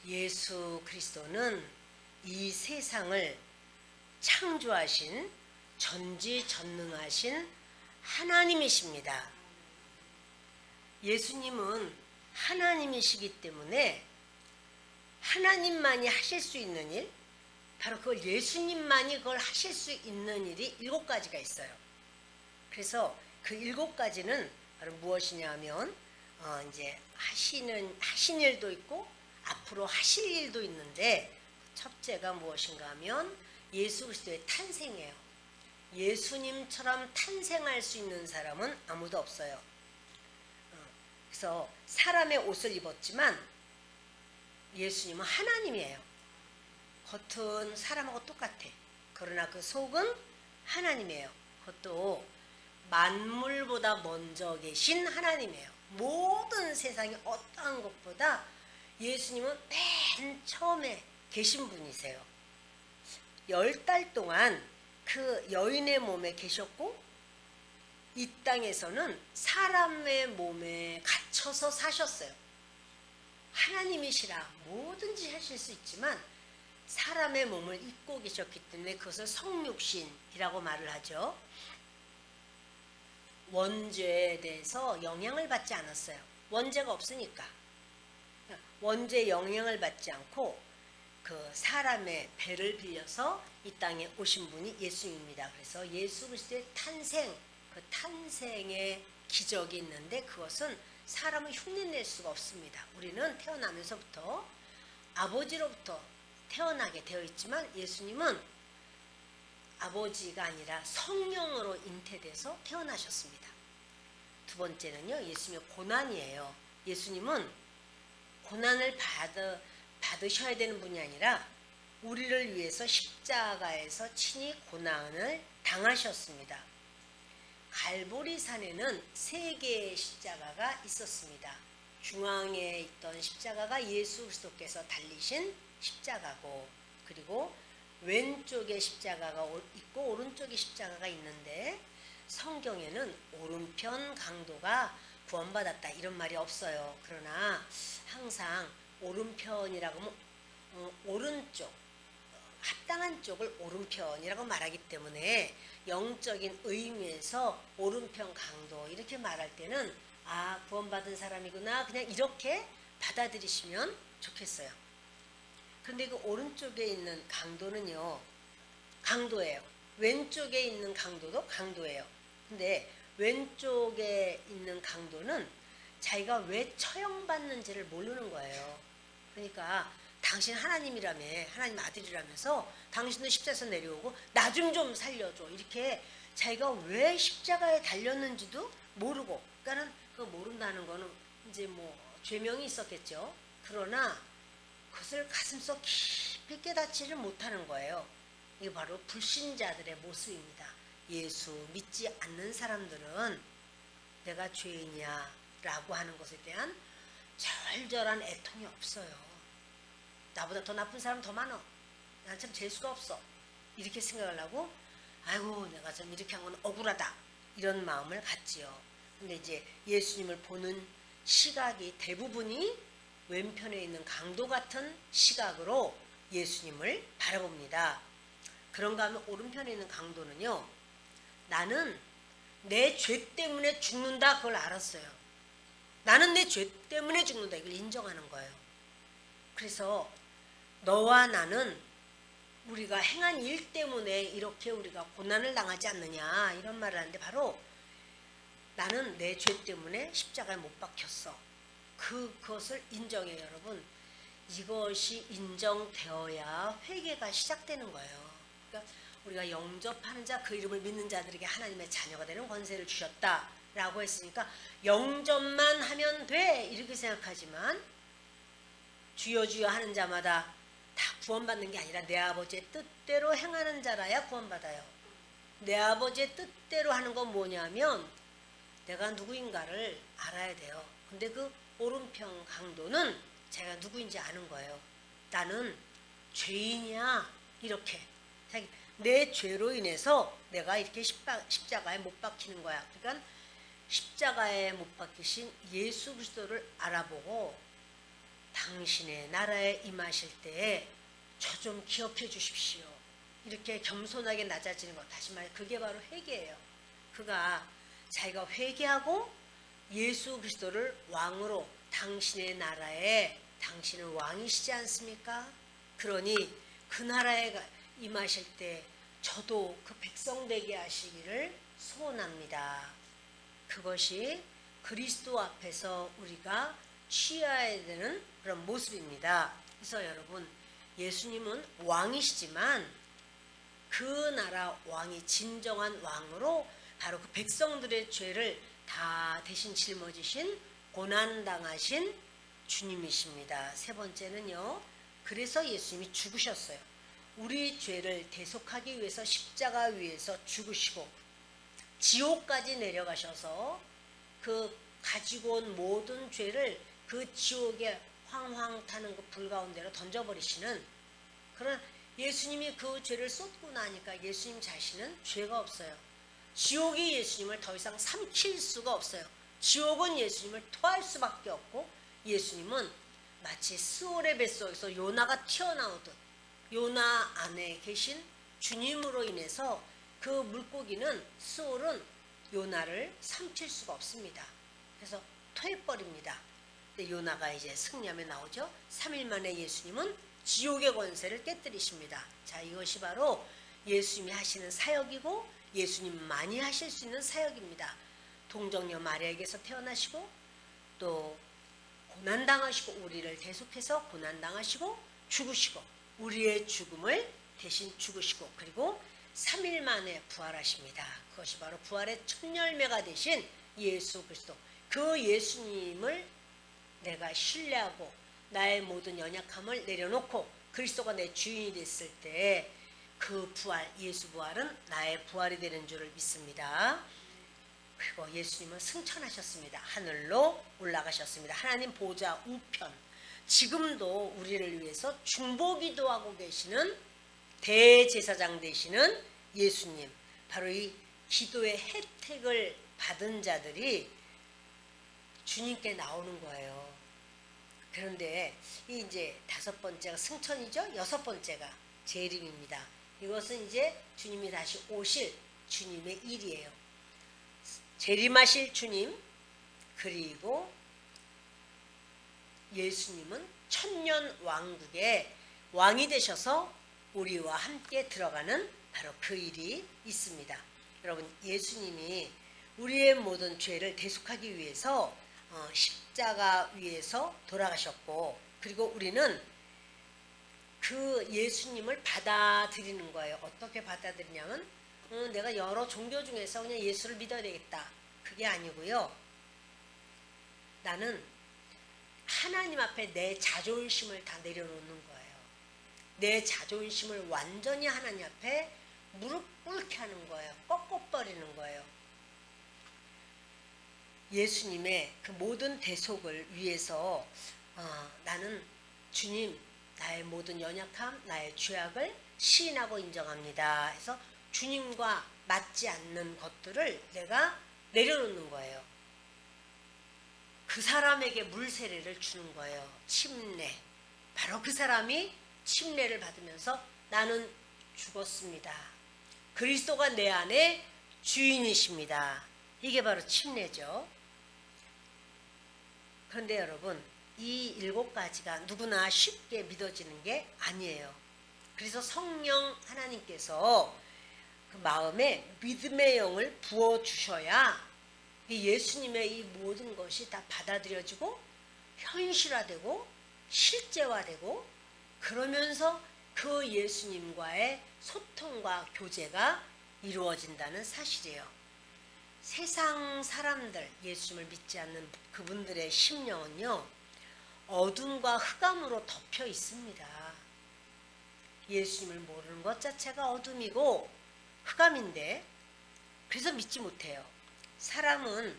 예수 그리스도는 이 세상을 창조하신 전지전능하신 하나님이십니다. 예수님은 하나님이시기 때문에 하나님만이 하실 수 있는 일, 바로 그걸 예수님만이 그걸 하실 수 있는 일이 7가지가 있어요. 그래서 그 7가지는 바로 무엇이냐 하면 이제 하신 일도 있고 앞으로 하실 일도 있는데, 첫째가 무엇인가 하면 예수 그리스도의 탄생이에요. 예수님처럼 탄생할 수 있는 사람은 아무도 없어요. 그래서 사람의 옷을 입었지만 예수님은 하나님이에요. 겉은 사람하고 똑같아. 그러나 그 속은 하나님이에요. 그것도 만물보다 먼저 계신 하나님이에요. 모든 세상의 어떠한 것보다 예수님은 맨 처음에 계신 분이세요. 10달 동안 그 여인의 몸에 계셨고, 이 땅에서는 사람의 몸에 갇혀서 사셨어요. 하나님이시라 뭐든지 하실 수 있지만 사람의 몸을 입고 계셨기 때문에 그것을 성육신이라고 말을 하죠. 원죄에 대해서 영향을 받지 않았어요. 원죄가 없으니까. 원죄 영향을 받지 않고 그 사람의 배를 빌려서 이 땅에 오신 분이 예수님입니다. 그래서 예수 그리스도의 탄생, 그 탄생의 기적이 있는데 그것은 사람은 흉내낼 수가 없습니다. 우리는 태어나면서부터 아버지로부터 태어나게 되어 있지만 예수님은 아버지가 아니라 성령으로 잉태돼서 태어나셨습니다. 두 번째는요, 예수님의 고난이에요. 예수님은 고난을 받으셔야 되는 분이 아니라 우리를 위해서 십자가에서 친히 고난을 당하셨습니다. 갈보리산에는 3개의 십자가가 있었습니다. 중앙에 있던 십자가가 예수 그리스도께서 달리신 십자가고, 그리고 왼쪽에 십자가가 있고 오른쪽에 십자가가 있는데, 성경에는 오른편 강도가 구원받았다 이런 말이 없어요. 그러나 항상 오른편이라고 하면 오른쪽, 합당한 쪽을 오른편이라고 말하기 때문에 영적인 의미에서 오른편 강도 이렇게 말할 때는 구원받은 사람이구나, 그냥 이렇게 받아들이시면 좋겠어요. 그런데 그 오른쪽에 있는 강도는요, 강도예요. 왼쪽에 있는 강도도 강도예요. 근데 왼쪽에 있는 강도는 자기가 왜 처형받는지를 모르는 거예요. 그러니까 당신 하나님이라며, 하나님 아들이라면서 당신도 십자가에서 내려오고 나 좀 살려줘, 이렇게 자기가 왜 십자가에 달렸는지도 모르고, 그러니까는 그 모른다는 거는 이제 뭐 죄명이 있었겠죠. 그러나 그것을 가슴속 깊이 깨닫지를 못하는 거예요. 이게 바로 불신자들의 모습입니다. 예수 믿지 않는 사람들은 내가 죄인이야 라고 하는 것에 대한 절절한 애통이 없어요. 나보다 더 나쁜 사람 더 많아, 난 참 재수가 없어, 이렇게 생각을 하고 아이고 내가 좀 이렇게 한 건 억울하다 이런 마음을 갖지요. 근데 이제 예수님을 보는 시각이 대부분이 왼편에 있는 강도 같은 시각으로 예수님을 바라봅니다. 그런가 하면 오른편에 있는 강도는요, 나는 내 죄 때문에 죽는다 그걸 알았어요. 나는 내 죄 때문에 죽는다 이걸 인정하는 거예요. 그래서 너와 나는 우리가 행한 일 때문에 이렇게 우리가 고난을 당하지 않느냐 이런 말을 하는데, 바로 나는 내 죄 때문에 십자가에 못 박혔어. 그것을 인정해요. 여러분, 이것이 인정되어야 회개가 시작되는 거예요. 그러니까 우리가 영접하는 자, 그 이름을 믿는 자들에게 하나님의 자녀가 되는 권세를 주셨다라고 했으니까 영접만 하면 돼 이렇게 생각하지만, 주여 주여 하는 자마다 다 구원받는 게 아니라 내 아버지의 뜻대로 행하는 자라야 구원받아요. 내 아버지의 뜻대로 하는 건 뭐냐면 내가 누구인가를 알아야 돼요. 근데 그 오른편 강도는 제가 누구인지 아는 거예요. 나는 죄인이야, 이렇게 내 죄로 인해서 내가 이렇게 십자가에 못 박히는 거야. 그러니까 십자가에 못 박히신 예수 그리스도를 알아보고 당신의 나라에 임하실 때에 저 좀 기억해 주십시오. 이렇게 겸손하게 낮아지는 것, 다시 말해 그게 바로 회개예요. 그가 자기가 회개하고 예수 그리스도를 왕으로, 당신의 나라에 당신은 왕이시지 않습니까? 그러니 그 나라에 임하실 때 저도 그 백성 되게 하시기를 소원합니다. 그것이 그리스도 앞에서 우리가 취해야 되는 그런 모습입니다. 그래서 여러분, 예수님은 왕이시지만 그 나라 왕이 진정한 왕으로 바로 그 백성들의 죄를 다 대신 짊어지신 고난당하신 주님이십니다. 세 번째는요, 그래서 예수님이 죽으셨어요. 우리 죄를 대속하기 위해서 십자가 위에서 죽으시고 지옥까지 내려가셔서 그 가지고 온 모든 죄를 그 지옥에 황황 타는 그 불 가운데로 던져버리시는 그런, 예수님이 그 죄를 쏟고 나니까 예수님 자신은 죄가 없어요. 지옥이 예수님을 더 이상 삼킬 수가 없어요. 지옥은 예수님을 토할 수밖에 없고, 예수님은 마치 스올의 뱃속에서 요나가 튀어나오듯 요나 안에 계신 주님으로 인해서 그 물고기는, 스올은 요나를 삼킬 수가 없습니다. 그래서 토해버립니다. 근데 요나가 이제 승리하며 나오죠. 3일 만에 예수님은 지옥의 권세를 깨뜨리십니다. 자, 이것이 바로 예수님이 하시는 사역이고 예수님만이 하실 수 있는 사역입니다. 동정녀 마리아에게서 태어나시고 또 고난당하시고, 우리를 대속해서 고난당하시고 죽으시고 우리의 죽음을 대신 죽으시고, 그리고 3일 만에 부활하십니다. 그것이 바로 부활의 첫 열매가 되신 예수 그리스도. 그 예수님을 내가 신뢰하고 나의 모든 연약함을 내려놓고 그리스도가 내 주인이 됐을 때 그 부활, 예수 부활은 나의 부활이 되는 줄을 믿습니다. 그리고 예수님은 승천하셨습니다. 하늘로 올라가셨습니다. 하나님 보좌 우편, 지금도 우리를 위해서 중보기도하고 계시는 대제사장 되시는 예수님, 바로 이 기도의 혜택을 받은 자들이 주님께 나오는 거예요. 그런데 이 이제 5번째가 승천이죠. 6번째가 재림입니다. 이것은 이제 주님이 다시 오실 주님의 일이에요. 재림하실 주님, 그리고 예수님은 천년 왕국의 왕이 되셔서 우리와 함께 들어가는 바로 그 일이 있습니다. 여러분, 예수님이 우리의 모든 죄를 대속하기 위해서 십자가 위에서 돌아가셨고, 그리고 우리는 그 예수님을 받아들이는 거예요. 어떻게 받아들이냐면 내가 여러 종교 중에서 그냥 예수를 믿어야 되겠다, 그게 아니고요. 나는 하나님 앞에 내 자존심을 다 내려놓는 거예요. 내 자존심을 완전히 하나님 앞에 무릎 꿇게 하는 거예요. 꺾어버리는 거예요. 예수님의 그 모든 대속을 위해서 나는 주님, 나의 모든 연약함, 나의 죄악을 시인하고 인정합니다. 그래서 주님과 맞지 않는 것들을 내가 내려놓는 거예요. 그 사람에게 물세례를 주는 거예요. 침례. 바로 그 사람이 침례를 받으면서 나는 죽었습니다. 그리스도가 내 안에 주인이십니다. 이게 바로 침례죠. 그런데 여러분, 이 7가지가 누구나 쉽게 믿어지는 게 아니에요. 그래서 성령 하나님께서 그 마음에 믿음의 영을 부어주셔야 이 예수님의 이 모든 것이 다 받아들여지고 현실화되고 실제화되고, 그러면서 그 예수님과의 소통과 교제가 이루어진다는 사실이에요. 세상 사람들, 예수님을 믿지 않는 그분들의 심령은요, 어둠과 흑암으로 덮여 있습니다. 예수님을 모르는 것 자체가 어둠이고 흑암인데, 그래서 믿지 못해요. 사람은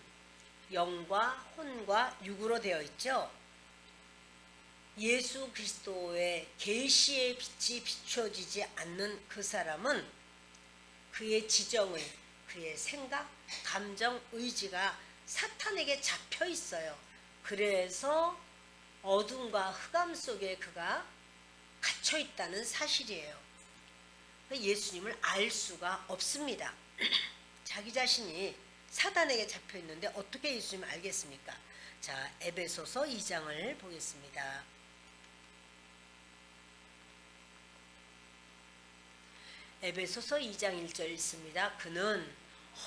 영과 혼과 육으로 되어 있죠. 예수 그리스도의 계시의 빛이 비춰지지 않는 그 사람은 그의 지정의, 그의 생각, 감정, 의지가 사탄에게 잡혀 있어요. 그래서 어둠과 흑암 속에 그가 갇혀 있다는 사실이에요. 예수님을 알 수가 없습니다. 자기 자신이 사단에게 잡혀 있는데 어떻게 예수님을 알겠습니까? 자, 에베소서 2장을 보겠습니다. 에베소서 2장 1절 읽습니다. 그는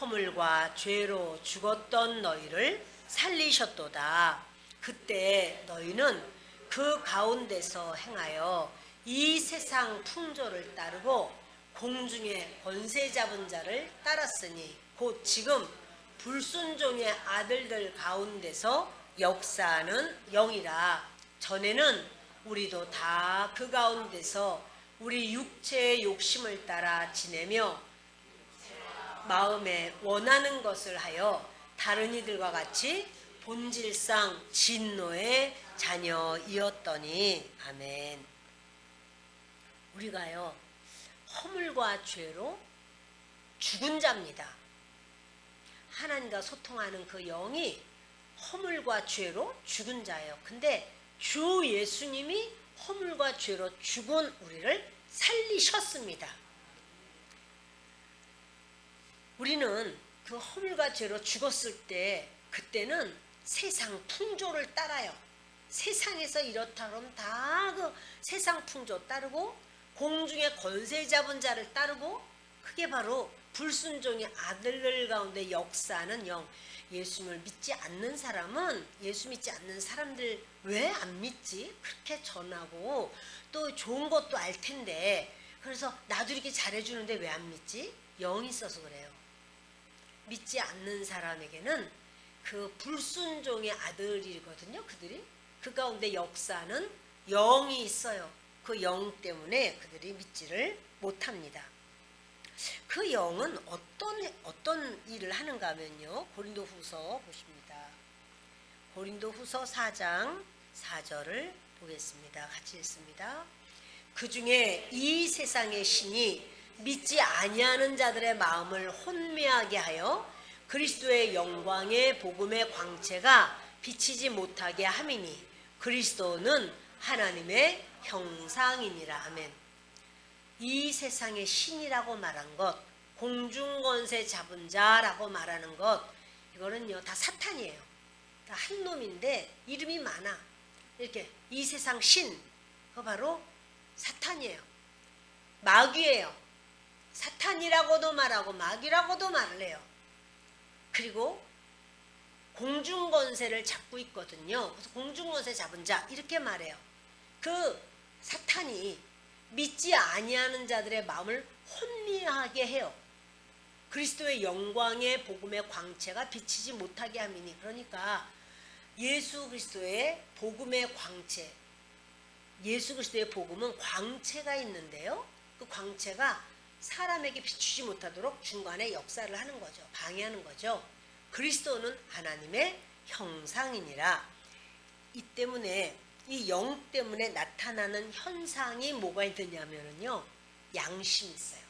허물과 죄로 죽었던 너희를 살리셨도다. 그때 너희는 그 가운데서 행하여 이 세상 풍조를 따르고 공중의 권세 잡은 자를 따랐으니 곧 지금 불순종의 아들들 가운데서 역사하는 영이라. 전에는 우리도 다 그 가운데서 우리 육체의 욕심을 따라 지내며 마음에 원하는 것을 하여 다른 이들과 같이 본질상 진노의 자녀이었더니. 아멘. 우리가요 허물과 죄로 죽은 자입니다. 하나님과 소통하는 그 영이 허물과 죄로 죽은 자예요. 근데 주 예수님이 허물과 죄로 죽은 우리를 살리셨습니다. 우리는 그 허물과 죄로 죽었을 때 그때는 세상 풍조를 따라요. 세상에서 이렇다 그러면 다 그 세상 풍조 따르고 공중의 권세 잡은 자를 따르고 그게 바로 불순종의 아들들 가운데 역사하는 영. 예수님을 믿지 않는 사람은 예수 믿지 않는 사람들 왜 안 믿지? 그렇게 전하고 또 좋은 것도 알 텐데 그래서 나도 이렇게 잘해주는데 왜 안 믿지? 영이 있어서 그래요. 믿지 않는 사람에게는 그 불순종의 아들이거든요. 그들이 그 가운데 역사하는 영이 있어요. 그 영 때문에 그들이 믿지를 못합니다. 그 영은 어떤 일을 하는가 하면요. 고린도후서 보십니다. 고린도후서 4장 4절을 보겠습니다. 같이 읽습니다. 그 중에 이 세상의 신이 믿지 아니하는 자들의 마음을 혼미하게 하여 그리스도의 영광의 복음의 광채가 비치지 못하게 함이니 그리스도는 하나님의 형상이니라. 아멘. 이 세상의 신이라고 말한 것, 공중권세 잡은 자라고 말하는 것, 이거는요 다 사탄이에요. 다 한 놈인데 이름이 많아. 이렇게 이 세상 신, 그거 바로 사탄이에요. 마귀예요. 사탄이라고도 말하고 마귀라고도 말을 해요. 그리고 공중권세를 잡고 있거든요. 그래서 공중권세 잡은 자 이렇게 말해요. 그 사탄이 믿지 아니하는 자들의 마음을 혼미하게 해요. 그리스도의 영광의 복음의 광채가 비치지 못하게 함이니. 그러니까 예수 그리스도의 복음의 광채, 예수 그리스도의 복음은 광채가 있는데요. 그 광채가 사람에게 비추지 못하도록 중간에 역사를 하는 거죠. 방해하는 거죠. 그리스도는 하나님의 형상이니라. 이 때문에 이 영 때문에 나타나는 현상이 뭐가 있느냐면요. 양심이 있어요.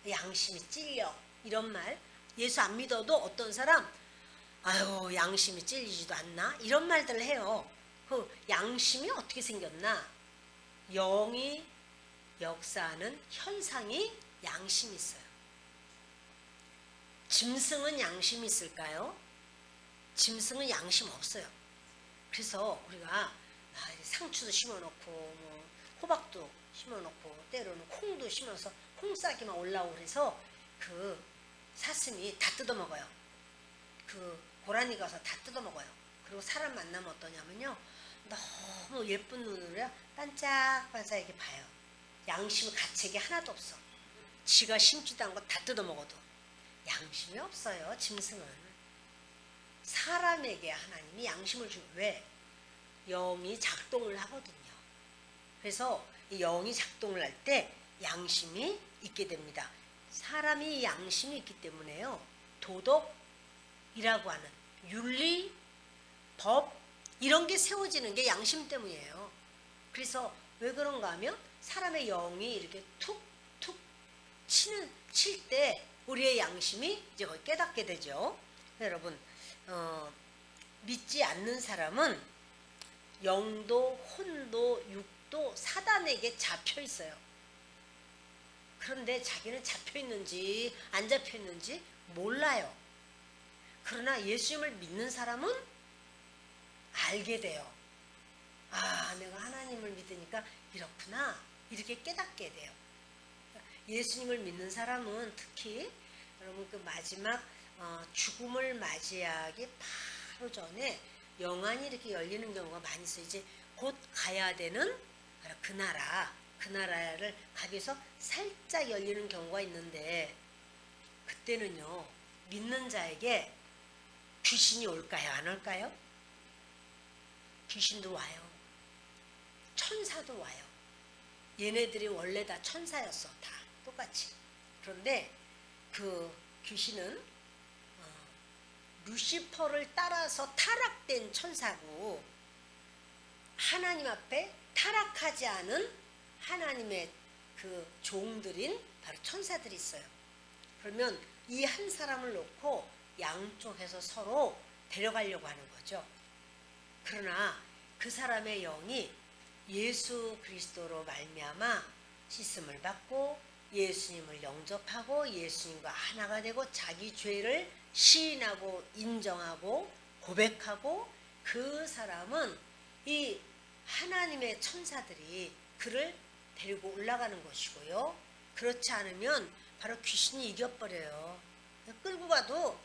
양심이 찔려. 이런 말. 예수 안 믿어도 어떤 사람 아유 양심이 찔리지도 않나? 이런 말들을 해요. 그 양심이 어떻게 생겼나? 영이 역사하는 현상이 양심이 있어요. 짐승은 양심이 있을까요? 짐승은 양심 없어요. 그래서 우리가 상추도 심어놓고 뭐 호박도 심어놓고 때로는 콩도 심어서 콩싹이만 올라오고 그래서 그 사슴이 다 뜯어먹어요. 그 고라니 가서 다 뜯어먹어요. 그리고 사람 만나면 어떠냐면요. 너무 예쁜 눈으로 반짝반짝 이렇게 봐요. 양심 가책이 하나도 없어. 지가 심지도 않고 다 뜯어먹어도 양심이 없어요. 짐승은. 사람에게 하나님이 양심을 주고 왜? 영이 작동을 하거든요. 그래서 이 영이 작동을 할 때 양심이 있게 됩니다. 사람이 양심이 있기 때문에요. 도덕이라고 하는 윤리, 법 이런 게 세워지는 게 양심 때문이에요. 그래서 왜 그런가 하면 사람의 영이 이렇게 툭툭 칠 때 우리의 양심이 이제 거의 깨닫게 되죠. 여러분 믿지 않는 사람은 영도, 혼도, 육도 사단에게 잡혀 있어요. 그런데 자기는 잡혀 있는지 안 잡혀 있는지 몰라요. 그러나 예수님을 믿는 사람은 알게 돼요. 아, 내가 하나님을 믿으니까 이렇구나. 이렇게 깨닫게 돼요. 예수님을 믿는 사람은 특히 여러분 그 마지막 죽음을 맞이하기 바로 전에 영안이 이렇게 열리는 경우가 많이 있어요. 이제 곧 가야 되는 바로 그 나라를 가기 위해서 살짝 열리는 경우가 있는데 그때는요 믿는 자에게 귀신이 올까요? 안 올까요? 귀신도 와요. 천사도 와요. 얘네들이 원래 다 천사였어. 다 똑같이. 그런데 그 귀신은 루시퍼를 따라서 타락된 천사고 하나님 앞에 타락하지 않은 하나님의 그 종들인 바로 천사들이 있어요. 그러면 이 한 사람을 놓고 양쪽에서 서로 데려가려고 하는 거죠. 그러나 그 사람의 영이 예수 그리스도로 말미암아 씻음을 받고 예수님을 영접하고 예수님과 하나가 되고 자기 죄를 시인하고 인정하고 고백하고 그 사람은 이 하나님의 천사들이 그를 데리고 올라가는 것이고요. 그렇지 않으면 바로 귀신이 이겨버려요. 끌고 가도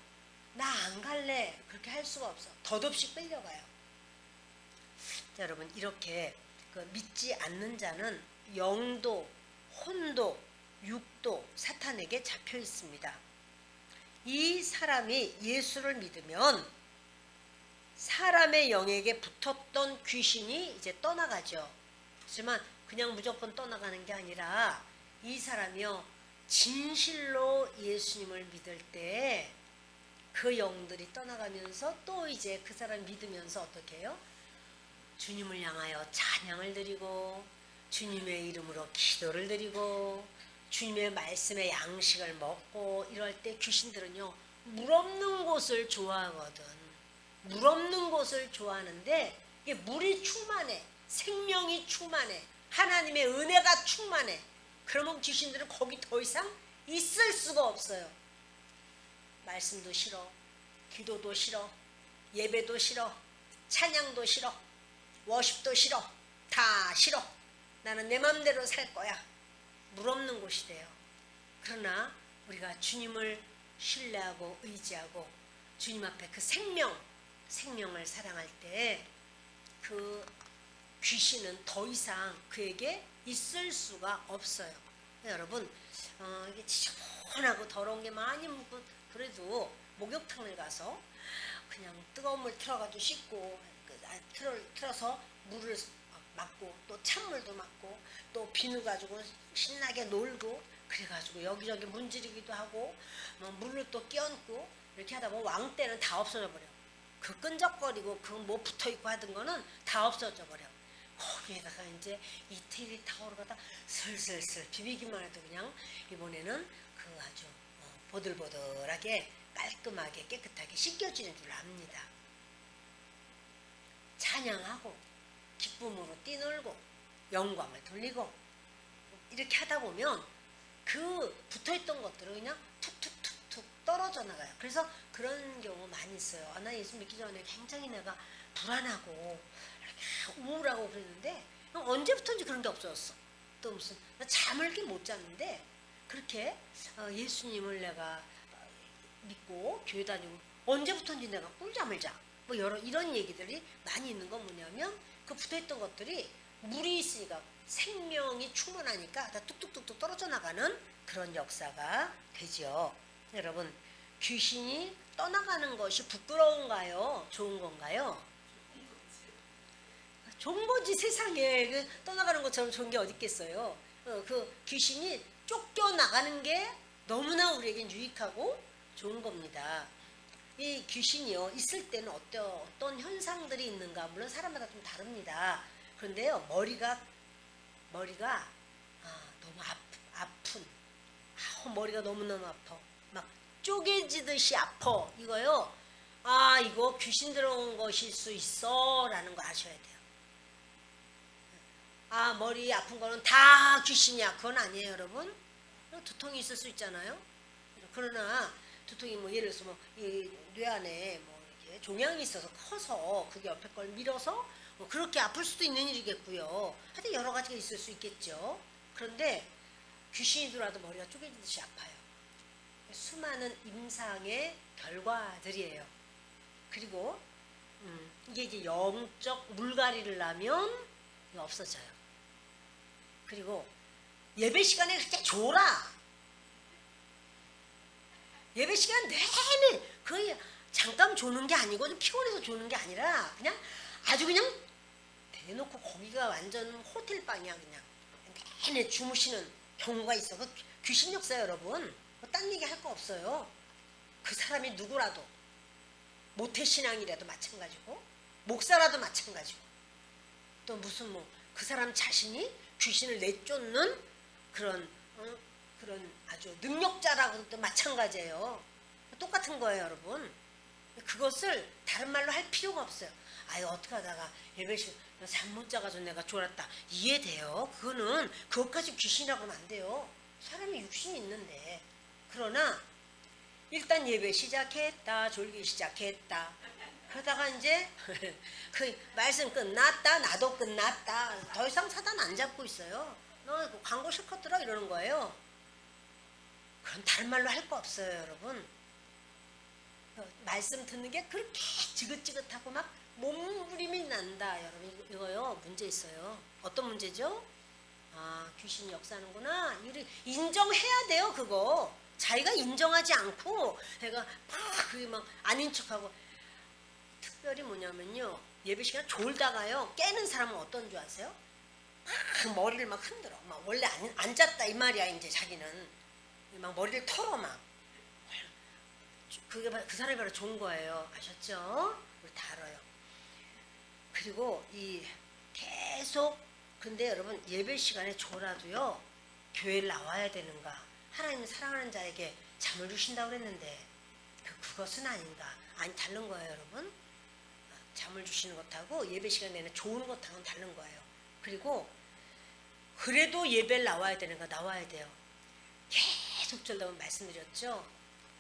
나 안 갈래 그렇게 할 수가 없어. 덧없이 끌려가요. 자, 여러분 이렇게 믿지 않는 자는 영도, 혼도, 육도 사탄에게 잡혀 있습니다. 이 사람이 예수를 믿으면 사람의 영에게 붙었던 귀신이 이제 떠나가죠. 하지만 그냥 무조건 떠나가는 게 아니라 이 사람이요 진실로 예수님을 믿을 때 그 영들이 떠나가면서 또 이제 그 사람 믿으면서 어떻게 해요? 주님을 향하여 찬양을 드리고 주님의 이름으로 기도를 드리고 주님의 말씀의 양식을 먹고 이럴 때 귀신들은요 물 없는 곳을 좋아하거든. 물 없는 곳을 좋아하는데 이게 물이 충만해. 생명이 충만해. 하나님의 은혜가 충만해. 그러면 귀신들은 거기 더 이상 있을 수가 없어요. 말씀도 싫어. 기도도 싫어. 예배도 싫어. 찬양도 싫어. 워십도 싫어. 다 싫어. 나는 내 맘대로 살 거야. 물 없는 곳이 돼요. 그러나 우리가 주님을 신뢰하고 의지하고 주님 앞에 그 생명을 사랑할 때 그 귀신은 더 이상 그에게 있을 수가 없어요. 여러분 이게 지저분하고 더러운 게 많이 묻고 그래도 목욕탕을 가서 그냥 뜨거운 물 틀어가지고 씻고 틀어서 물을 맞고 또 찬물도 맞고 또 비누 가지고 신나게 놀고 그래가지고 여기저기 문지르기도 하고 물로 또 끼얹고 이렇게 하다 보면 왕때는 다 없어져 버려. 그 끈적거리고 그 뭐 붙어있고 하던 거는 다 없어져 버려. 거기에다가 이제 이태리 타오를 갖다 슬슬슬 비비기만 해도 그냥 이번에는 그 아주 보들보들하게 깔끔하게 깨끗하게 씻겨지는 줄 압니다. 찬양하고 기쁨으로 뛰놀고 영광을 돌리고 이렇게 하다 보면 그 붙어있던 것들은 그냥 툭툭툭툭 떨어져 나가요. 그래서 그런 경우 많이 있어요. 나 예수 믿기 전에 굉장히 내가 불안하고 이렇게 우울하고 그랬는데 언제부터인지 그런 게 없어졌어. 또 무슨 나 잠을 못 잤는데 그렇게 예수님을 내가 믿고 교회 다니고 언제부터인지 내가 꿀잠을 자. 뭐 이런 얘기들이 많이 있는 건 뭐냐면 그 붙어있던 것들이 물이 있으니까 생명이 충분하니까 다 뚝뚝뚝뚝 떨어져 나가는 그런 역사가 되죠. 여러분 귀신이 떠나가는 것이 부끄러운가요? 좋은 건가요? 좋은 거지. 세상에 떠나가는 것처럼 좋은 게 어디 있겠어요. 그 귀신이 쫓겨나가는 게 너무나 우리에겐 유익하고 좋은 겁니다. 이 귀신이요 있을 때는 어떤 현상들이 있는가 물론 사람마다 좀 다릅니다. 그런데요 머리가 너무 아픈 머리가 너무너무 아파 막 쪼개지듯이 아파 이거요. 이거 귀신 들어온 것일 수 있어 라는 거 아셔야 돼요. 아 머리 아픈 거는 다 귀신이야. 그건 아니에요, 여러분. 두통이 있을 수 있잖아요. 그러나 두통이 뭐 예를 들어서 뭐이 뇌 안에 뭐 이렇게 종양이 있어서 커서 그게 옆에 걸 밀어서 뭐 그렇게 아플 수도 있는 일이겠고요. 하여튼 여러 가지가 있을 수 있겠죠. 그런데 귀신이 들어와도 머리가 쪼개지듯이 아파요. 수많은 임상의 결과들이에요. 그리고 이게 이제 영적 물갈이를 하면 없어져요. 그리고 예배 시간에 그렇게 졸아. 예배 시간 내내 거의 잠깐 조는 게 아니고 좀 피곤해서 조는 게 아니라 그냥 아주 그냥 대놓고 거기가 완전 호텔방이야. 그냥 내내 주무시는 경우가 있어서 귀신 역사예요, 여러분. 뭐 딴 얘기 할 거 없어요. 그 사람이 누구라도 모태신앙이라도 마찬가지고 목사라도 마찬가지고 또 무슨 뭐 그 사람 자신이 귀신을 내쫓는 그런 아주 능력자라고도 마찬가지예요. 똑같은 거예요, 여러분. 그것을 다른 말로 할 필요가 없어요. 아유 어떻게 하다가 예배실 잠 못 자가지고 내가 졸았다. 이해돼요. 그거는 그것까지 귀신이라고 하면 안 돼요. 사람이 육신이 있는데. 그러나 일단 예배 시작했다. 졸기 시작했다. 그러다가 이제 그 말씀 끝났다. 나도 끝났다. 더 이상 사단 안 잡고 있어요. 너 광고 실컷 들어 이러는 거예요. 그럼 다른 말로 할 거 없어요, 여러분. 말씀 듣는 게 그렇게 지긋지긋하고 막 몸부림이 난다. 여러분 이거요 문제 있어요. 어떤 문제죠? 아 귀신 역사하는구나. 인정해야 돼요. 그거 자기가 인정하지 않고 내가 막 아닌 척하고. 특별히 뭐냐면요, 예배 시간 졸다가요 깨는 사람은 어떤 줄 아세요? 막 머리를 막 흔들어. 막 원래 앉았다 이 말이야. 이제 자기는 막 머리를 털어 막. 그 사람이 바로 좋은 거예요. 아셨죠? 우리 다 알아요. 그리고 이 계속 근데 여러분 예배 시간에 졸아도요 교회를 나와야 되는가? 하나님 사랑하는 자에게 잠을 주신다고 그랬는데 그것은 아닌가? 아니 다른 거예요, 여러분. 잠을 주시는 것하고 예배 시간 내내 좋은 것하고는 다른 거예요. 그리고 그래도 예배를 나와야 되는가? 나와야 돼요. 계속 졸다고 말씀드렸죠.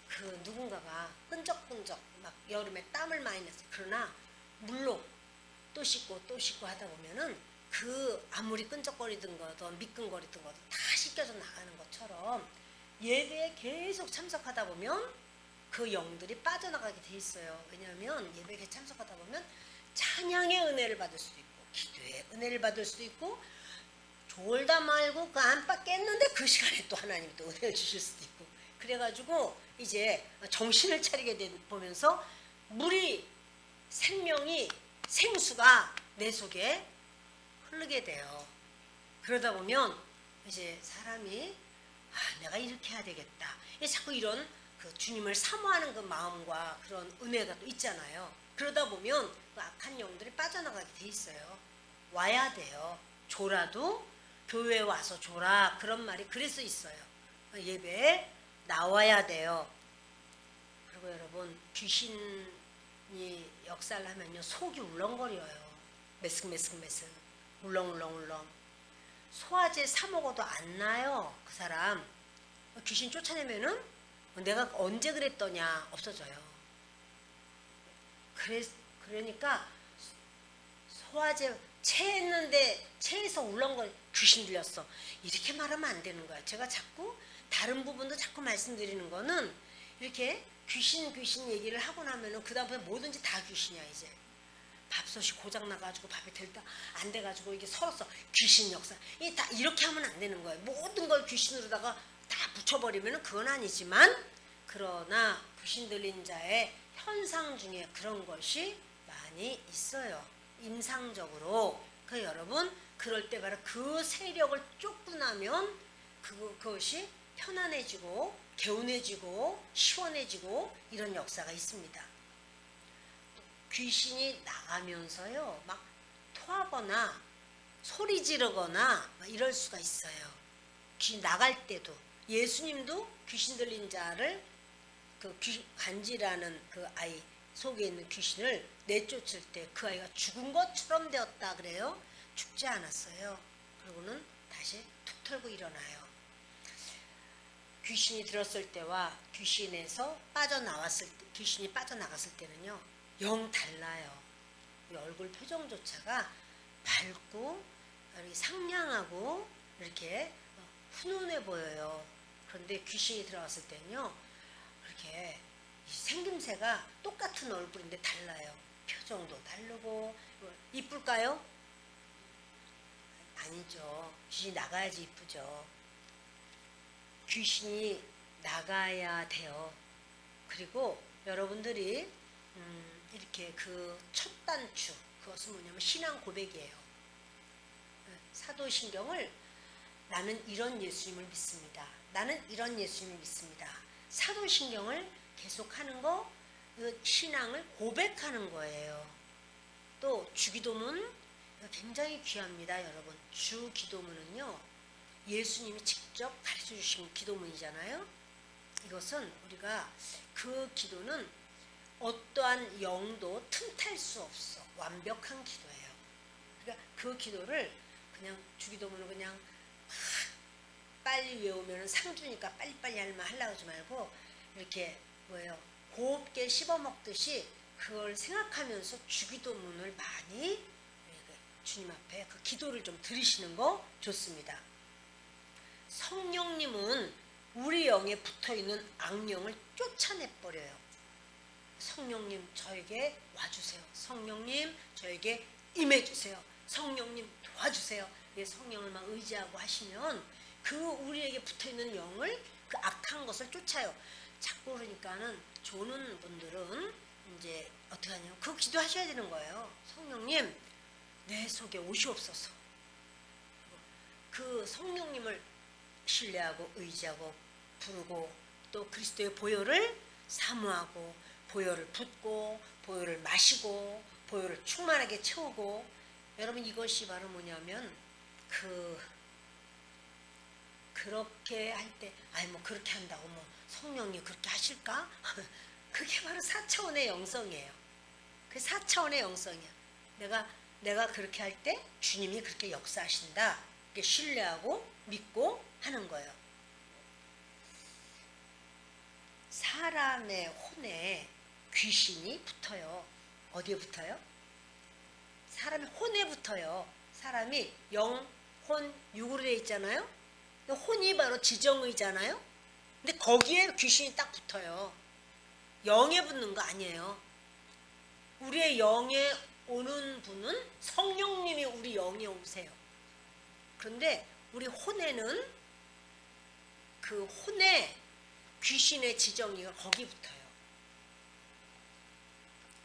그 누군가가 끈적끈적 막 여름에 땀을 많이 냈어. 그러나 물로 또 씻고 또 씻고 하다 보면은 그 아무리 끈적거리던 거든 미끈거리던 거든 다 씻겨져 나가는 것처럼 예배에 계속 참석하다 보면 그 영들이 빠져나가게 돼 있어요. 왜냐하면 예배에 참석하다 보면 찬양의 은혜를 받을 수도 있고 기도의 은혜를 받을 수도 있고 졸다 말고 그 안팎 깼는데 그 시간에 또 하나님 또 은혜를 주실 수도 있고 그래가지고 이제 정신을 차리게 보면서 물이 생명이 생수가 내 속에 흐르게 돼요. 그러다 보면 이제 사람이 내가 이렇게 해야 되겠다. 자꾸 이런 그 주님을 사모하는 그 마음과 그런 은혜가 또 있잖아요. 그러다 보면 그 악한 영들이 빠져나가게 돼 있어요. 와야 돼요. 졸아도 교회에 와서 졸아. 그런 말이 그래서 있어요. 예배에 나와야 돼요. 그리고 여러분 귀신이 역사를 하면요 속이 울렁거려요. 메스메스메스 울렁울렁울렁. 소화제 사 먹어도 안 나요. 그 사람 귀신 쫓아내면은 내가 언제 그랬더냐 없어져요. 그러니까 소화제 체했는데 체해서 울렁거리 귀신 들렸어. 이렇게 말하면 안 되는 거야. 제가 자꾸 다른 부분도 자꾸 말씀드리는 거는 이렇게 귀신 얘기를 하고 나면은 그 다음부터 뭐든지 다 귀신이야. 이제 밥솥이 고장 나가지고 밥이 될다 안 돼가지고 이게 설었어. 귀신 역사. 이 다 이렇게 하면 안 되는 거예요. 모든 걸 귀신으로다가 다 붙여버리면은 그건 아니지만 그러나 귀신 들린 자의 현상 중에 그런 것이 많이 있어요. 임상적으로. 그 여러분 그럴 때 바로 그 세력을 쫓고 나면 그것이 편안해지고 개운해지고 시원해지고 이런 역사가 있습니다. 귀신이 나가면서요 막 토하거나 소리 지르거나 이럴 수가 있어요. 귀신 나갈 때도 예수님도 귀신 들린 자를 그 간지라는 그 아이 속에 있는 귀신을 내쫓을 때 그 아이가 죽은 것처럼 되었다 그래요. 죽지 않았어요. 그러고는 다시 툭 털고 일어나요. 귀신이 들었을 때와 귀신에서 귀신이 빠져나갔을 때는요, 영 달라요. 우리 얼굴 표정조차가 밝고 상냥하고 이렇게 훈훈해 보여요. 그런데 귀신이 들어갔을 때는요, 그렇게 생김새가 똑같은 얼굴인데 달라요. 표정도 다르고. 이쁠까요? 아니죠. 귀신이 나가야지 이쁘죠. 귀신이 나가야 돼요. 그리고 여러분들이 이렇게 그 첫 단추, 그것은 뭐냐면 신앙 고백이에요. 사도신경을 나는 이런 예수님을 믿습니다. 나는 이런 예수님을 믿습니다. 사도신경을 계속하는 거, 그 신앙을 고백하는 거예요. 또 주기도문 굉장히 귀합니다, 여러분. 주기도문은요, 예수님이 직접 가르쳐 주신 기도문이잖아요. 이것은 우리가 그 기도는 어떠한 영도 틈탈 수 없어. 완벽한 기도예요. 그러니까 그 기도를 그냥 주기도문을 그냥 빨리 외우면 상주니까 빨리빨리 하려고 하지 말고 이렇게 곱게 씹어먹듯이 그걸 생각하면서 주기도문을 많이 주님 앞에 그 기도를 좀 들으시는 거 좋습니다. 성령님은 우리 영에 붙어있는 악령을 쫓아내버려요. 성령님 저에게 와주세요. 성령님 저에게 임해주세요. 성령님 도와주세요. 성령을만 의지하고 하시면 그 우리에게 붙어있는 영을, 그 악한 것을 쫓아요. 자꾸 그러니까는 조는 분들은 이제 어떻게 하냐면 그 기도하셔야 되는 거예요. 성령님 내 속에 오시옵소서. 그 성령님을 신뢰하고 의지하고 부르고 또 그리스도의 보혈을 사모하고 보혈을 붓고 보혈을 마시고 보혈을 충만하게 채우고. 여러분 이것이 바로 뭐냐면 그렇게 할 때 뭐 그렇게 한다고 뭐 성령이 그렇게 하실까? 그게 바로 4차원의 영성이에요. 그 4차원의 영성이야. 내가 그렇게 할 때 주님이 그렇게 역사하신다. 이렇게 신뢰하고 믿고 하는 거예요. 사람의 혼에 귀신이 붙어요. 어디에 붙어요? 사람의 혼에 붙어요. 사람이 영, 혼, 육으로 되어 있잖아요. 혼이 바로 지정의잖아요. 근데 거기에 귀신이 딱 붙어요. 영에 붙는 거 아니에요. 우리의 영에 오는 분은 성령님이 우리 영에 오세요. 그런데 우리 혼에는 그 혼에 귀신의 지정의가 거기 붙어요.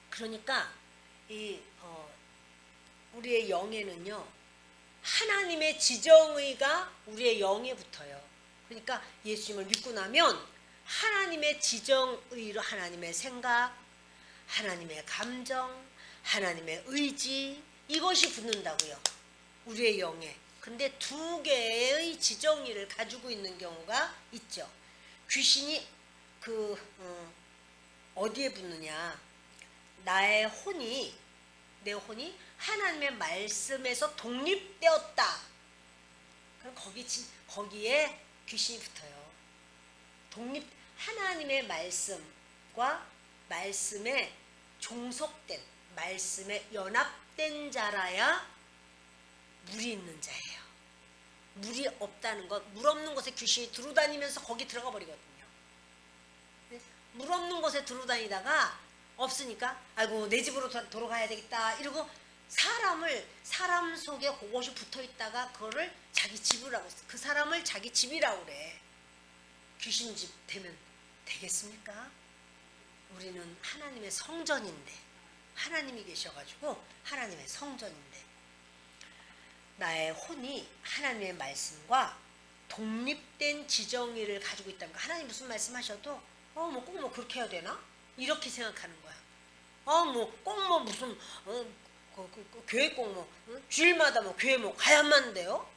그러니까 우리의 영에는요, 하나님의 지정의가 우리의 영에 붙어요. 그러니까 예수님을 믿고 나면 하나님의 지정의로 하나님의 생각, 하나님의 감정, 하나님의 의지, 이것이 붙는다고요. 우리의 영에. 근데 두 개의 지정의를 가지고 있는 경우가 있죠. 귀신이 어디에 붙느냐? 내 혼이 하나님의 말씀에서 독립되었다. 그럼 거기에 귀신이 붙어요. 하나님의 말씀과 말씀에 종속된, 말씀에 연합된 자라야 물이 있는 자예요. 물이 없다는 것, 물 없는 곳에 귀신이 두루다니면서 거기 들어가 버리거든요. 물 없는 곳에 두루다니다가 없으니까 아이고 내 집으로 돌아가야 되겠다 이러고 사람 속에 그것이 붙어 있다가 그거를 자기 집이라고, 그 사람을 자기 집이라고 그래. 귀신 집 되면 되겠습니까? 우리는 하나님의 성전인데, 하나님이 계셔가지고 하나님의 성전인데, 나의 혼이 하나님의 말씀과 독립된 지정의를 가지고 있다는 거. 하나님 무슨 말씀하셔도 꼭 그렇게 해야 되나? 이렇게 생각하는 거야. 꼭 무슨 교회 꼭 주일마다 교회 가야만 돼요?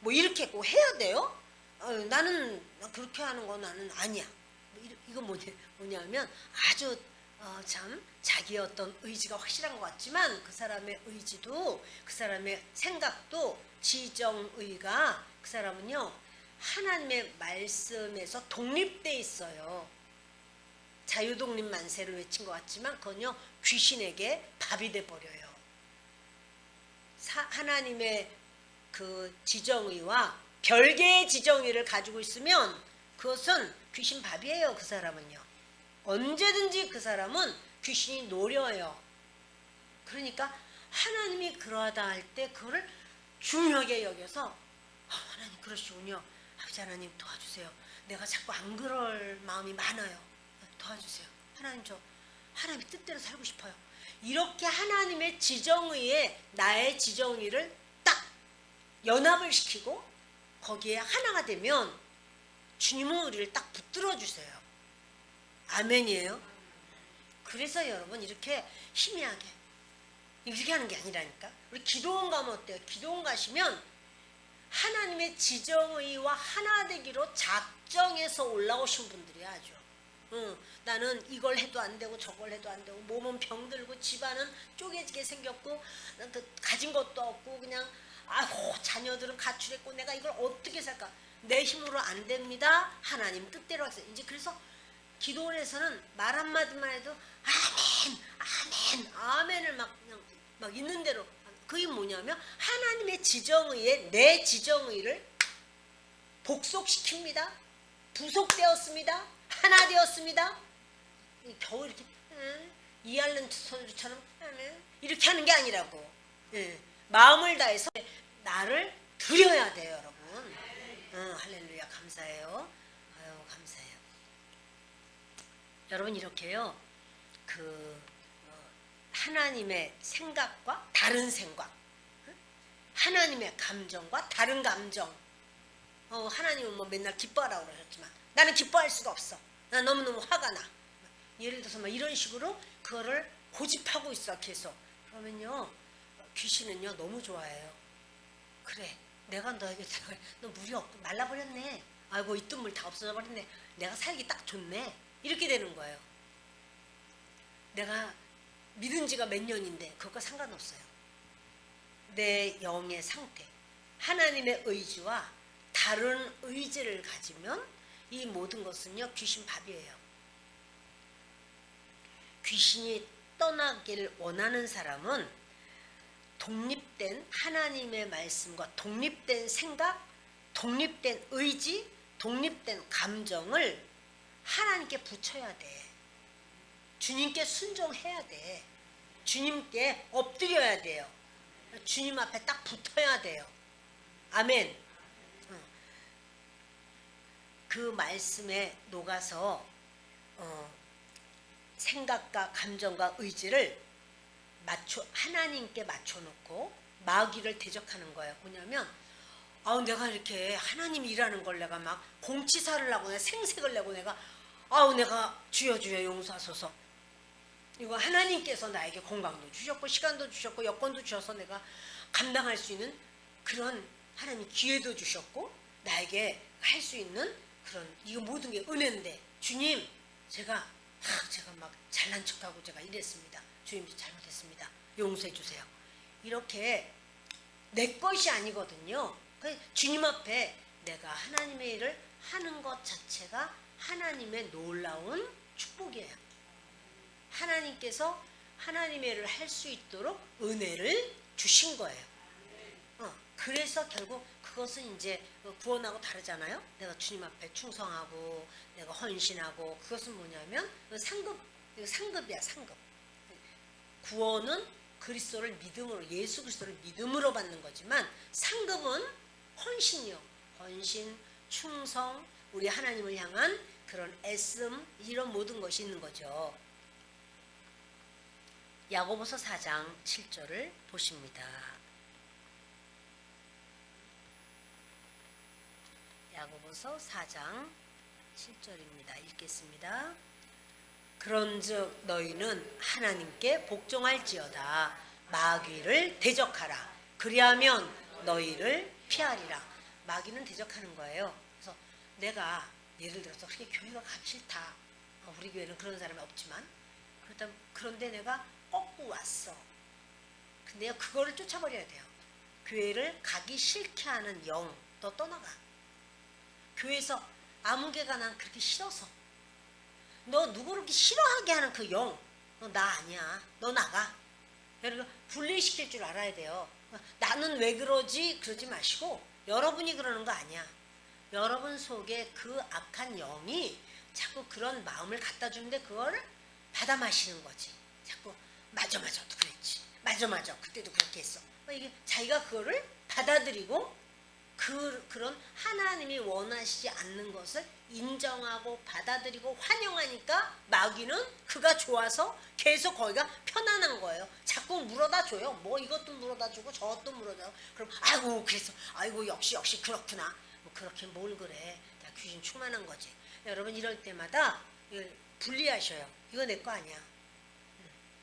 이렇게 꼭 해야 돼요? 나는 그렇게 하는 거 나는 아니야. 이건 뭐냐면 아주 참 자기의 어떤 의지가 확실한 것 같지만 그 사람의 의지도 그 사람의 생각도 지정의가 그 사람은요 하나님의 말씀에서 독립돼 있어요. 자유독립 만세를 외친 것 같지만 그건요 귀신에게 밥이 돼 버려요. 하나님의 그 지정의와 별개의 지정의를 가지고 있으면 그것은 귀신 밥이에요. 그 사람은요 언제든지 그 사람은 귀신이 노려요. 그러니까 하나님이 그러하다 할 때 그거를 중요하게 여겨서 하나님 그러시군요. 아버지 하나님 도와주세요. 내가 자꾸 안 그럴 마음이 많아요. 도와주세요. 하나님 저 하나님의 뜻대로 살고 싶어요. 이렇게 하나님의 지정의에 나의 지정의를 딱 연합을 시키고 거기에 하나가 되면 주님은 우리를 딱 붙들어 주세요. 아멘이에요. 그래서 여러분 이렇게 희미하게 이렇게 하는 게 아니라니까. 우리 기도원 가면 어때요? 기도원 가시면 하나님의 지정의와 하나 되기로 작정해서 올라오신 분들이 아주 나는 이걸 해도 안 되고 저걸 해도 안 되고 몸은 병들고 집안은 쪼개지게 생겼고 가진 것도 없고 그냥 자녀들은 가출했고 내가 이걸 어떻게 살까? 내 힘으로 안 됩니다. 하나님 뜻대로 하세요. 이제 그래서 기도원에서는 말 한마디만 해도 아멘 아멘 아멘을 막 있는 대로 그게 뭐냐면 하나님의 지정의에 내 지정의를 복속시킵니다. 부속되었습니다. 하나 되었습니다. 겨우 이렇게 이알른 소리처럼 이렇게 하는 게 아니라고. 마음을 다해서 나를 드려야 돼요, 여러분. 할렐루야, 감사해요. 아유, 감사해요. 여러분 이렇게요. 하나님의 생각과 다른 생각, 하나님의 감정과 다른 감정. 하나님은 뭐 맨날 기뻐하라고 그러셨지만 나는 기뻐할 수가 없어. 나 너무너무 화가 나. 예를 들어서 막 이런 식으로 그거를 고집하고 있어 계속. 그러면요 귀신은요 너무 좋아해요. 그래 내가 너에게 들어가 너 물이 없고 말라버렸네. 아이고 있던 물 다 없어져 버렸네. 내가 살기 딱 좋네. 이렇게 되는 거예요. 내가 믿은 지가 몇 년인데 그것과 상관없어요. 내 영의 상태, 하나님의 의지와 다른 의지를 가지면 이 모든 것은요 귀신 밥이에요. 귀신이 떠나길 원하는 사람은 독립된 하나님의 말씀과 독립된 생각, 독립된 의지, 독립된 감정을 하나님께 붙여야 돼. 주님께 순종해야 돼. 주님께 엎드려야 돼요. 주님 앞에 딱 붙어야 돼요. 아멘. 그 말씀에 녹아서 생각과 감정과 의지를 하나님께 맞춰놓고 마귀를 대적하는 거예요. 뭐냐면 내가 이렇게 하나님이 일하는 걸 내가 막 공치사를 하고 내가 생색을 내고 내가 주여 주여 용서하소서. 이거 하나님께서 나에게 건강도 주셨고 시간도 주셨고 여건도 주셔서 내가 감당할 수 있는 그런 하나님 기회도 주셨고 나에게 할 수 있는 그런 이거 모든 게 은혜인데 주님 제가 막 잘난 척하고 제가 이랬습니다. 주님 잘못했습니다. 용서해 주세요. 이렇게 내 것이 아니거든요. 주님 앞에 내가 하나님의 일을 하는 것 자체가 하나님의 놀라운 축복이에요. 하나님께서 하나님의 일을 할 수 있도록 은혜를 주신 거예요. 그래서 결국 그것은 이제 구원하고 다르잖아요. 내가 주님 앞에 충성하고 내가 헌신하고 그것은 뭐냐면 상급이야 상급. 구원은 그리스도를 믿음으로 예수 그리스도를 믿음으로 받는 거지만 상급은 헌신이요. 헌신, 충성, 우리 하나님을 향한 그런 애씀 이런 모든 것이 있는 거죠. 야고보서 4장 7절을 보십니다. 야고보서 4장 7절입니다. 읽겠습니다. 그런즉 너희는 하나님께 복종할지어다. 마귀를 대적하라. 그리하면 너희를 피하리라. 마귀는 대적하는 거예요. 그래서 내가 예를 들어서 그렇게 교회가 가기 싫다. 우리 교회는 그런 사람이 없지만 그런데 내가 꺾고 왔어. 근데 그거를 쫓아버려야 돼요. 교회를 가기 싫게 하는 영, 너 떠나가. 교회에서 아무개가 난 그렇게 싫어서. 너 누구를 이렇게 싫어하게 하는 그 영, 너 나 아니야. 너 나가. 여러분 분리시킬 줄 알아야 돼요. 나는 왜 그러지? 그러지 마시고 여러분이 그러는 거 아니야. 여러분 속에 그 악한 영이 자꾸 그런 마음을 갖다 주는데 그걸 받아 마시는 거지. 자꾸 맞아 너도 그랬지. 맞아 그때도 그렇게 했어. 이게 자기가 그거를 받아들이고 그런 하나님이 원하시지 않는 것을 인정하고 받아들이고 환영하니까 마귀는 그가 좋아서 계속 거기가 편안한 거예요. 자꾸 물어다 줘요. 뭐 이것도 물어다 주고 저것도 물어다 주고. 그럼 아이고 그래서 아이고 역시 그렇구나. 뭐 그렇게 뭘 그래. 다 귀신 충만한 거지. 여러분 이럴 때마다 분리하셔요. 이거 내 거 아니야.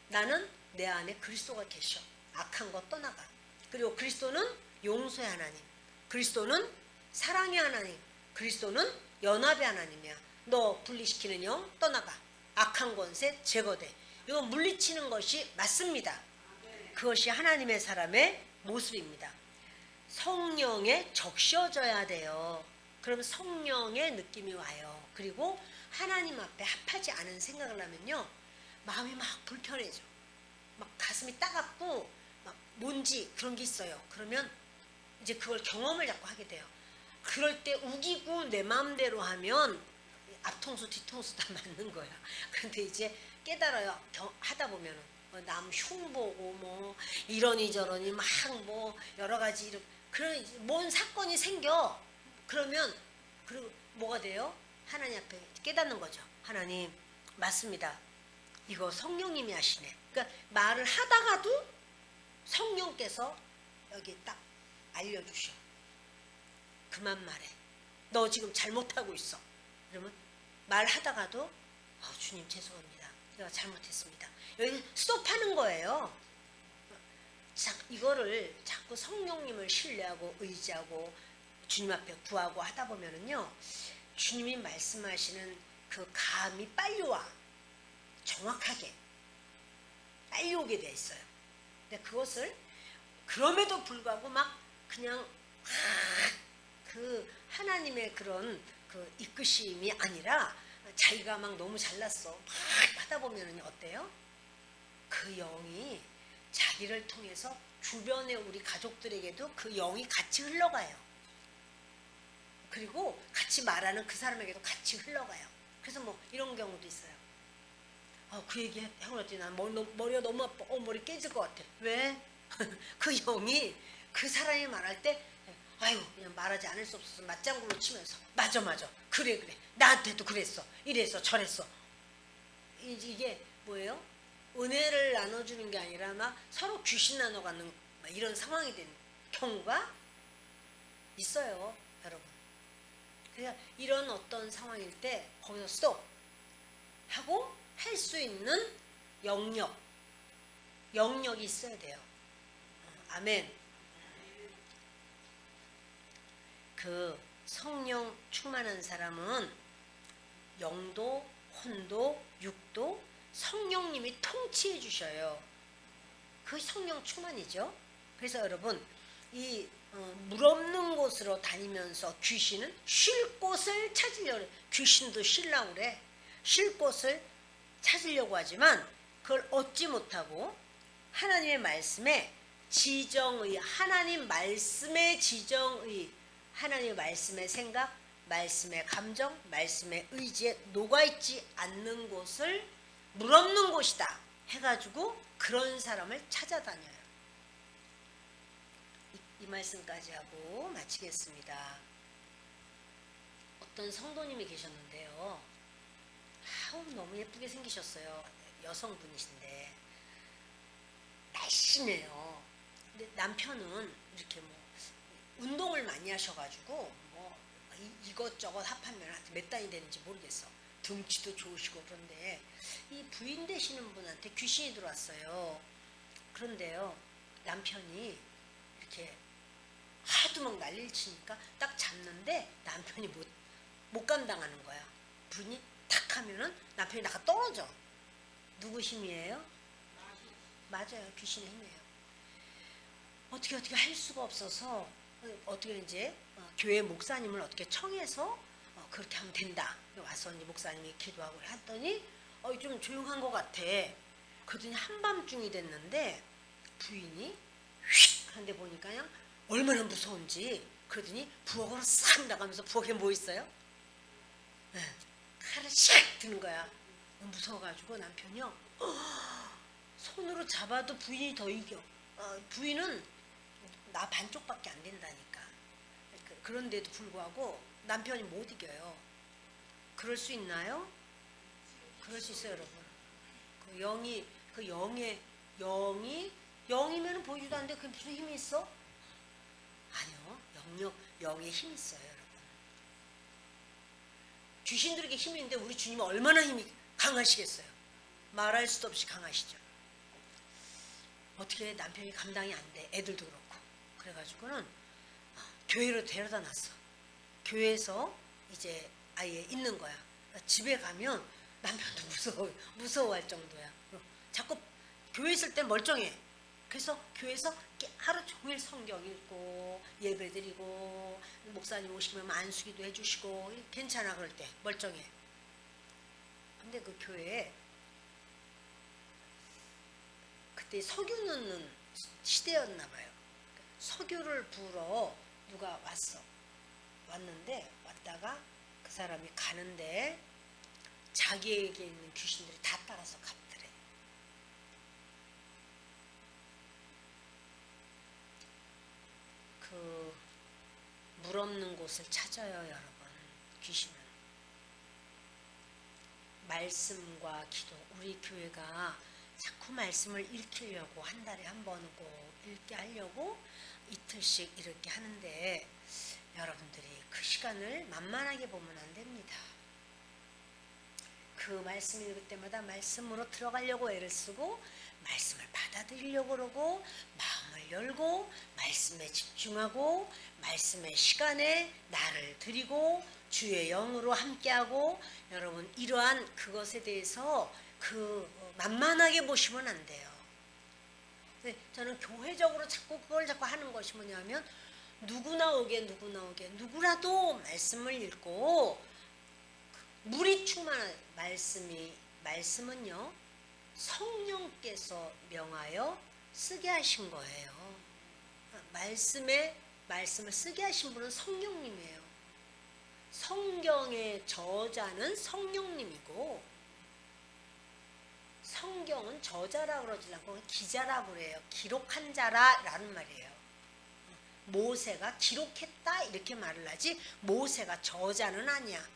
나는 내 안에 그리스도가 계셔. 악한 거 떠나가. 그리고 그리스도는 용서의 하나님, 그리스도는 사랑의 하나님, 그리스도는 연합의 하나님이야. 너 분리시키는 영 떠나가. 악한 권세 제거돼. 이거 물리치는 것이 맞습니다. 그것이 하나님의 사람의 모습입니다. 성령에 적셔져야 돼요. 그럼 성령의 느낌이 와요. 그리고 하나님 앞에 합하지 않은 생각을 하면요, 마음이 막 불편해져. 막 가슴이 따갑고 막 뭔지 그런 게 있어요. 그러면 이제 그걸 경험을 자꾸 하게 돼요. 그럴 때 우기고 내 마음대로 하면 앞통수 뒤통수 다 맞는 거야. 근데 이제 깨달아요. 하다 보면은 남 흉보고 뭐 이러니 저러니 막 뭐 여러 가지 그런 뭔 사건이 생겨. 그러면 그리고 뭐가 돼요? 하나님 앞에 깨닫는 거죠. 하나님 맞습니다. 이거 성령님이 하시네. 그러니까 말을 하다가도 성령께서 여기 딱 알려주셔. 그만 말해. 너 지금 잘못하고 있어. 그러면 말하다가도 주님 죄송합니다. 내가 잘못했습니다. 여기 스톱하는 거예요. 이거를 자꾸 성령님을 신뢰하고 의지하고 주님 앞에 구하고 하다 보면은요, 주님이 말씀하시는 그 감이 빨리 와. 정확하게 빨리 오게 돼 있어요. 근데 그것을 그럼에도 불구하고 막 그냥 그 하나님의 그런 그 이끄심이 아니라 자기가 막 너무 잘났어 막 하다 보면은 어때요? 그 영이 자기를 통해서 주변의 우리 가족들에게도 그 영이 같이 흘러가요. 그리고 같이 말하는 그 사람에게도 같이 흘러가요. 그래서 뭐 이런 경우도 있어요. 그 얘기 하고 났더니 난 머리가 너무 아파. 머리 깨질 것 같아. 왜? 그 영이 그 사람이 말할 때 아유 그냥 말하지 않을 수 없어서 맞장구로 치면서 맞아 그래 나한테도 그랬어 이랬어 저랬어. 이게 뭐예요? 은혜를 나눠주는 게 아니라 막 서로 귀신 나눠가는 이런 상황이 된 경우가 있어요, 여러분. 그러니까 이런 어떤 상황일 때 거기서 스톱 하고 할 수 있는 영역이 있어야 돼요. 아멘. 그 성령 충만한 사람은 영도, 혼도, 육도 성령님이 통치해 주셔요. 그 성령 충만이죠. 그래서 여러분 이 물 없는 곳으로 다니면서 귀신은 쉴 곳을 찾으려고 귀신도 쉬려고 그래. 쉴 곳을 찾으려고 하지만 그걸 얻지 못하고 하나님의 말씀에 지정의, 하나님 말씀의 지정의, 하나님의 말씀의 생각, 말씀의 감정, 말씀의 의지에 녹아있지 않는 곳을 물 없는 곳이다 해가지고 그런 사람을 찾아다녀요. 이 말씀까지 하고 마치겠습니다. 어떤 성도님이 계셨는데요. 너무 예쁘게 생기셨어요. 여성분이신데 날씬해요. 근데 남편은 이렇게 뭐 운동을 많이 하셔가지고 뭐 이것저것 합하면 몇 단이 되는지 모르겠어. 등치도 좋으시고. 그런데 이 부인 되시는 분한테 귀신이 들어왔어요. 그런데요, 남편이 이렇게 하도 막 난리를 치니까 딱 잡는데 남편이 못 감당하는 거야. 부인이 탁 하면은 남편이 나가 떨어져. 누구 힘이에요? 맞아요, 귀신의 힘이에요. 어떻게 할 수가 없어서 어떻게 이제 교회 목사님을 어떻게 청해서 그렇게 하면 된다. 와서 이제 목사님이 기도하고 했더니 좀 조용한 것 같아. 그러더니 한밤중이 됐는데 부인이 휙 하는데 보니까요 얼마나 무서운지. 그러더니 부엌으로 싹 나가면서 부엌에 뭐 있어요? 네, 칼을 샥 드는 거야. 무서워가지고 남편이요 손으로 잡아도 부인이 더 이겨. 부인은 나 반쪽밖에 안 된다니까. 그런데도 불구하고 남편이 못 이겨요. 그럴 수 있나요? 그럴 수 있어요, 여러분. 영이면 보이지도 않는데 그게 무슨 힘이 있어? 아니요, 영에 힘이 있어요, 여러분. 귀신들에게 힘이 있는데 우리 주님은 얼마나 힘이 강하시겠어요? 말할 수도 없이 강하시죠. 어떻게 남편이 감당이 안 돼. 애들도 그렇고. 그래가지고는 교회로 데려다 놨어. 교회에서 이제 아예 있는 거야. 집에 가면 남편도 무서워할 정도야. 자꾸 교회 있을 때 멀쩡해. 그래서 교회에서 하루 종일 성경 읽고 예배 드리고 목사님 오시면 안수기도 해주시고 괜찮아. 그럴 때 멀쩡해. 근데 그 교회에 그때 석유 넣는 시대였나 봐요. 석유를 부러 누가 왔는데 왔다가 그 사람이 가는데 자기에게 있는 귀신들이 다 따라서 갔더래. 그 물 없는 곳을 찾아요, 여러분. 귀신은 말씀과 기도. 우리 교회가 자꾸 말씀을 읽히려고 한 달에 한 번 꼭 읽게 하려고 이틀씩 이렇게 하는데 여러분들이 그 시간을 만만하게 보면 안 됩니다. 그 말씀 읽을 때마다 말씀으로 들어가려고 애를 쓰고 말씀을 받아들이려고 그러고 마음을 열고 말씀에 집중하고 말씀의 시간에 나를 드리고 주의 영으로 함께하고 여러분 이러한 그것에 대해서 만만하게 보시면 안 돼요. 저는 교회적으로 자꾸 그걸 자꾸 하는 것이 뭐냐면 누구라도 말씀을 읽고 물이 충만한 말씀은요 성령께서 명하여 쓰게 하신 거예요. 말씀을 쓰게 하신 분은 성령님이에요. 성경의 저자는 성령님이고 성경은 저자라고 그러지 않고 기자라고 그래요. 기록한 자라라는 말이에요. 모세가 기록했다 이렇게 말을 하지 모세가 저자는 아니야.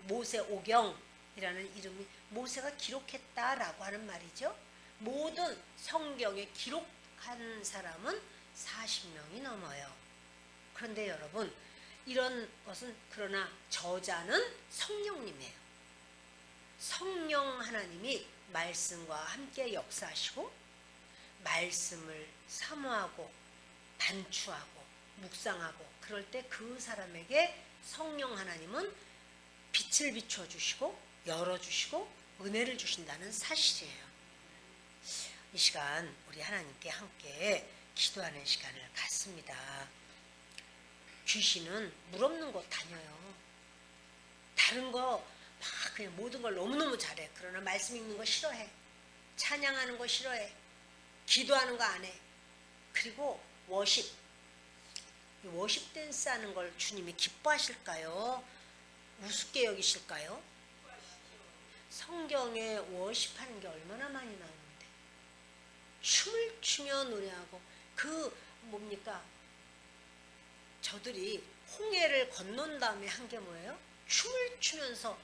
모세오경이라는 이름이 모세가 기록했다라고 하는 말이죠. 모든 성경에 기록한 사람은 40명이 넘어요. 그런데 여러분 이런 것은 그러나 저자는 성령님이에요. 성령 하나님이 말씀과 함께 역사하시고 말씀을 사모하고 반추하고 묵상하고 그럴 때 그 사람에게 성령 하나님은 빛을 비춰주시고 열어주시고 은혜를 주신다는 사실이에요. 이 시간 우리 하나님께 함께 기도하는 시간을 갖습니다. 귀신은 물 없는 곳 다녀요. 다른 거 막 그냥 모든 걸 너무너무 잘해. 그러나 말씀 읽는 거 싫어해. 찬양하는 거 싫어해. 기도하는 거 안 해. 그리고 워십 댄스 하는 걸 주님이 기뻐하실까요? 우습게 여기실까요? 성경에 워십하는 게 얼마나 많이 나오는데 춤을 추며 노래하고 뭡니까? 저들이 홍해를 건넌 다음에 한 게 뭐예요? 춤을 추면서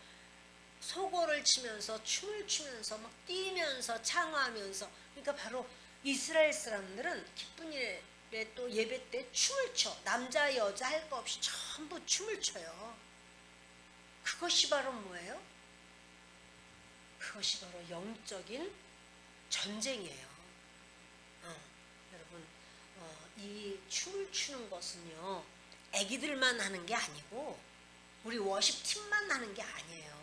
소고를 치면서 춤을 추면서 막 뛰면서 창화하면서 그러니까 바로 이스라엘 사람들은 기쁜 일에 또 예배 때 춤을 춰. 남자 여자 할 거 없이 전부 춤을 춰요. 그것이 바로 뭐예요? 그것이 바로 영적인 전쟁이에요. 여러분 이 춤을 추는 것은요 애기들만 하는 게 아니고 우리 워십팀만 하는 게 아니에요.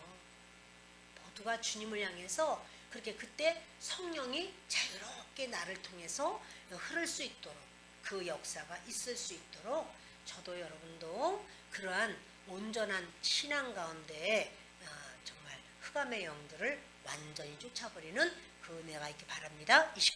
모두가 주님을 향해서 그렇게 그때 성령이 자유롭게 나를 통해서 흐를 수 있도록 그 역사가 있을 수 있도록 저도 여러분도 그러한 온전한 신앙 가운데 정말 흑암의 영들을 완전히 쫓아버리는 그 은혜가 있기 바랍니다.